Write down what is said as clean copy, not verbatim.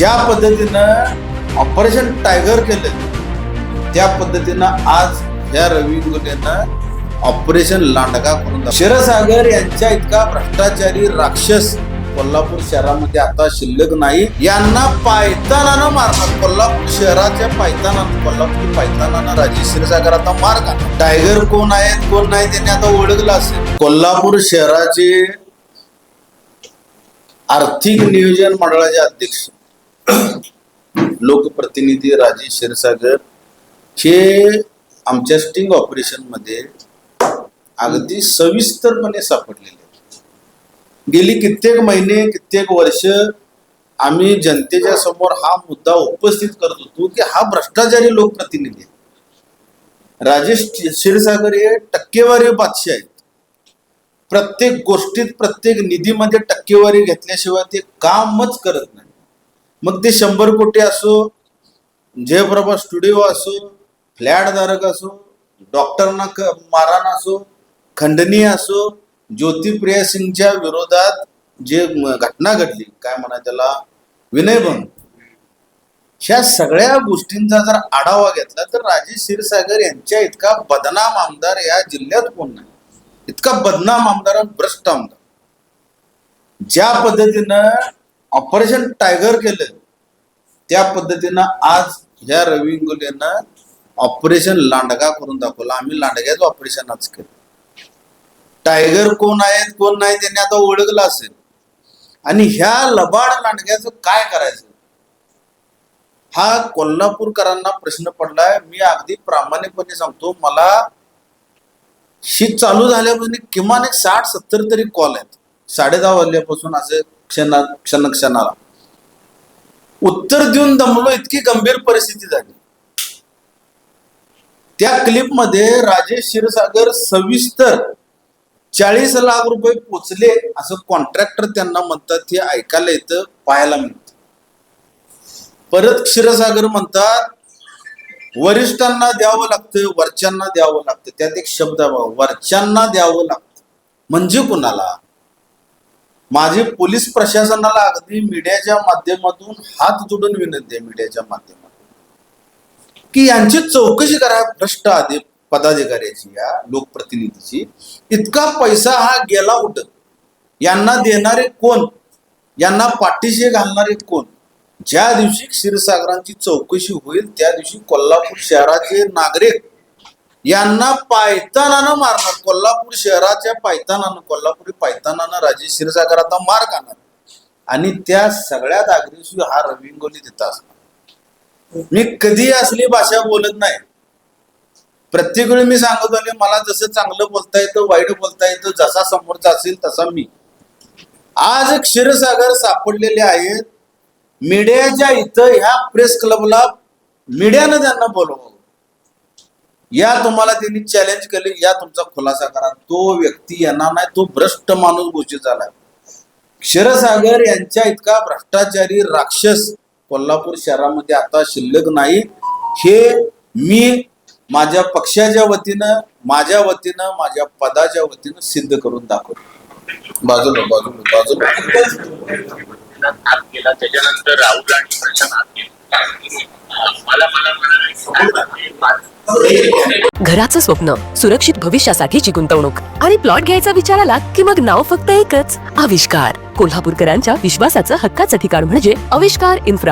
ज्या पद्धतीनं operation tiger केलं त्या पद्धतीनं आज या रवी इंगोलेनं ऑपरेशन लांडगा करून क्षीरसागर यांच्या इतका भ्रष्टाचारी राक्षस कोल्हापूर शहरामध्ये आता शिल्लक नाही. यांना पायतानानं मारणार. कोल्हापूर शहराच्या पायतानानं, कोल्हापूर पायतानानं राजे क्षीरसागर आता मार घालणार. टायगर कोण आहेत कोण नाही त्यांनी आता ओळखलं असेल. कोल्हापूर शहराचे आर्थिक नियोजन मंडळाचे अध्यक्ष लोकप्रतिनिधी राजे क्षीरसागर हे आमच्या स्टिंग ऑपरेशन मध्ये अगदी सविस्तरपणे सापडलेले. गेली कित्येक महिने कित्येक वर्ष आम्ही जनतेच्या समोर हा मुद्दा उपस्थित करत होतो की हा भ्रष्टाचारी लोकप्रतिनिधी राजेश क्षीरसागर हे टक्केवारी बादशाह आहेत. प्रत्येक गोष्टीत प्रत्येक निधीमध्ये टक्केवारी घेतल्याशिवाय ते कामच करत नाही. मग ते 100 कोटी असो, जयप्रभा स्टुडिओ असो, फ्लॅटधारक असो, डॉक्टरना मारहाण असो, खंडणी असो, ज्योतिप्रिया सिंगच्या विरोधात जे घटना घडली, काय म्हणा त्याला, विनयभंग, ह्या सगळ्या गोष्टींचा जर आढावा घेतला तर राजेश क्षीरसागर यांच्या इतका बदनाम आमदार या जिल्ह्यात कोण नाही. इतका बदनाम आमदार आणि भ्रष्ट आमदार. ज्या पद्धतीनं ऑपरेशन टायगर केलं त्या पद्धतीनं आज ह्या रवी इंगोलेनं ऑपरेशन लांडगा करून दाखवलं. आम्ही लांडग्याचं ऑपरेशन आज केलं. टायगर कोण आहेत कोण नाही त्यांनी आता ओळखलं असेल. आणि ह्या लबाड लांडग्याचं काय करायचं हा कोल्हापूरकरांना प्रश्न पडलाय. मी अगदी प्रामाणिकपणे सांगतो, मला शीत चालू झाल्यापासून किमान 60-70 तरी कॉल आहेत. 10:30 वाजल्यापासून असे क्षणाला उत्तर देऊन दमलो. इतकी गंभीर परिस्थिती झाली. त्या क्लिपमध्ये राजेश क्षीरसागर सविस्तर 40 लाख रुपये पोचले असं कॉन्ट्रॅक्टर त्यांना म्हणतात. हे ऐकायला येतं, पाहायला मिळतं. परत क्षीरसागर म्हणतात वरिष्ठांना द्यावं लागतं, वरच्यांना द्यावं लागतं. त्यात एक शब्द वरच्यांना द्यावं लागतं म्हणजे कुणाला? माझी पोलीस प्रशासनाला अगदी मीडियाच्या माध्यमातून हात जोडून विनंती आहे, मीडियाच्या माध्यमातून, की यांची चौकशी करा. भ्रष्ट पदाधिकाऱ्याची, या लोकप्रतिनिधीची. इतका पैसा हा गेला कुठं? यांना देणारे कोण? यांना पाठीशी घालणारे कोण? ज्या दिवशी क्षीरसागरांची चौकशी होईल त्या दिवशी कोल्हापूर शहराचे नागरिक यांना पायतानानं मारणार. कोल्हापूर शहराच्या पायतानानं, कोल्हापुरी पायतानानं राजे क्षीरसागर आता मार घालणार. आणि त्या सगळ्यात अग्रेसिव्ह हा रवी इंगोले तिथं असणार. मी कधी असली भाषा बोलत नाही. प्रत्येक वेळी मी सांगतो आणि मला जसं चांगलं बोलता येतं, वाईट बोलता येतं, जसा समोरचा असेल तसा मी. आज क्षीरसागर सापडलेले आहेत. मीडियाच्या इथं ह्या प्रेस क्लबला मीडियानं त्यांना बोलवलं. या तुम्हाला त्यांनी चॅलेंज केले, या तुमचा खुलासा करा. तो व्यक्ती येणार नाही. तो भ्रष्ट माणूस घोषित झाला. क्षीरसागर यांच्या इतका भ्रष्टाचारी राक्षस कोल्हापूर शहरामध्ये आता शिल्लक नाही. हे मी माझ्या पक्षाच्या वतीनं, माझ्या वतीनं, माझ्या पदाच्या वतीनं सिद्ध करून दाखवतो. बाजूला बाजूला बाजूला केला. त्याच्यानंतर राहुल आणि प्रशांत घराचं स्वप्न, सुरक्षित भविष्यासाठीची गुंतवणूक आणि प्लॉट घ्यायचा विचार आला की मग नाव फक्त एकच, आविष्कार. कोल्हापूरकरांच्या विश्वासाचं हक्काचं ठिकाण म्हणजे आविष्कार इन्फ्रा.